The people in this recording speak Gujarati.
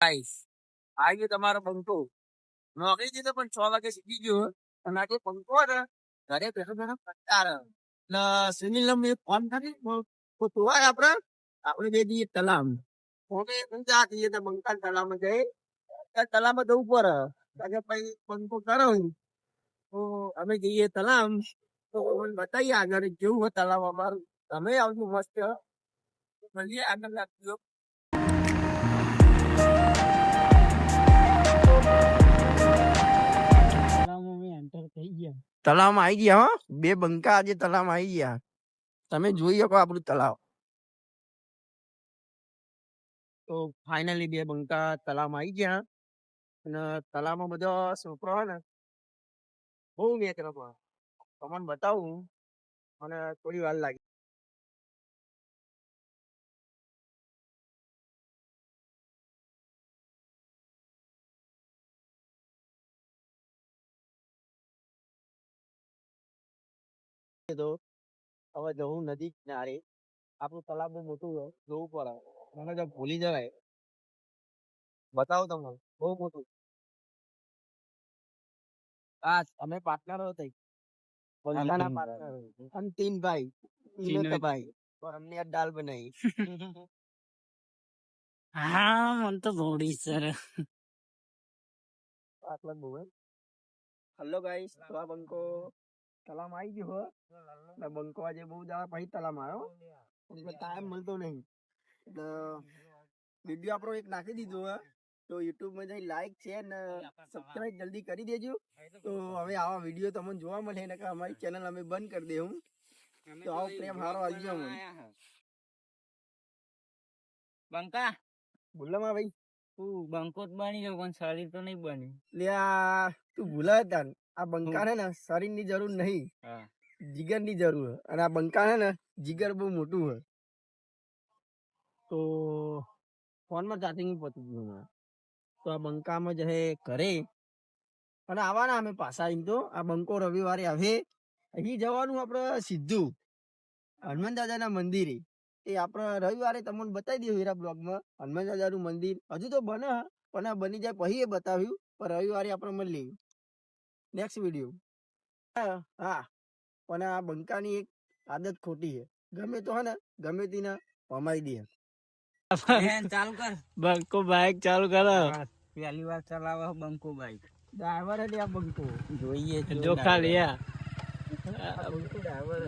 ગાઈસ આ ગયો તમારો પંખો નોકરી જતો પણ 6 વાગે સીધી ગયો અને આજે પંખો ને ઘરે બેઠો બેઠો કંટાળે એટલે સુનિલ મેં ફોન કરી તો આપડે આપણે બે જઈએ તલામ ઓકે ઊંચા જઈએ તો બંકાલ તલાવમાં જઈ તલાવમાં જવું પડે કારણ કે પછી પંખો કરો તો અમે જઈએ તલામ તો મને બતાવીએ આગળ કેવું હોય તલાવ અમારું તમે આવજો મસ્ત મળીએ આગળ રાખજો. તલાવમાં આવી ગયા હો બે બંકા આજે તલાવમાં આવી ગયા તમે જોઈ શકો આપણું તલાવ તો ફાઇનલી બે બંકા તલાવમાં આવી ગયા અને તલાવમાં બધા છોકરો હોય ને બહુ મેચ રમો તમને બતાવું મને થોડી વાર લાગી તો હવે જવું નદી કિનારે આપણું તલાવ બહુ મોટું છે જોવું પડે મને તો ભૂલી જવાય બતાવો તમને બહુ મોટું આ અમે પાર્ટનર હતા બંગાના પાર્ટનર અંતિમ ભાઈ ભાઈ અમને આ દાલ બનાવી હા મને તો થોડી સર આટલા બહુ હેલો ગાઈસ તો આ બંકો તલામાં આવી ગયો હો બંકો આજે બહુ દાડા પછી તલામાં આવ્યો ટાઈમ મળતો નહીં એટલે વિડીયો આપણો એક નાખી દીધો હે તો યુટ્યુબ માં જઈ લાઈક શેર ને સબસ્ક્રાઇબ જલ્દી કરી દેજો તો હવે આવા વિડીયો તમને જોવા મળે ને કે અમારી ચેનલ અમે બંધ કરી દેવું તો આવો પ્રેમ હારો આવજો મને બંકા બોલામાં ભાઈ તું બંકો જ બની જાવ પણ શરીર તો નહીં બની લ્યા તું ભૂલા હતા આ બંકા ને શરીર ની જરૂર નહીં જીગર ની જરૂર અને આ બંકા ને જીગર બહુ મોટું હોય તો ફોન માં ચાર્જિંગ પતી ગયું તો આ બંકામાં જશે ઘરે અને આવવાના અમે પાછા એમ તો આ બંકો રવિવારે આવે અહીં જવાનું આપડે સીધું હનુમાન દાદા ના મંદિરે એ આપણે રવિવારે તમને બતાવી દઈએ હીરા બ્લોગમાં હનુમાન દાદા નું મંદિર હજુ તો બને પણ આ બની જાય પછી એ બતાવ્યું પણ રવિવારે આપણે મળી નેક્સ્ટ વિડીયો હા પણ આ બંકાની એક આદત ખોટી છે ગમે તો હે ને ગમે તેને પમાઈ દે ચાલુ કર બંકો બાઈક ચાલુ કરો પહેલી વાર ચલાવે બંકો બાઈક ડ્રાઈવર હે આ બંકો જોઈએ જો ખાલી બંકો ડ્રાઈવર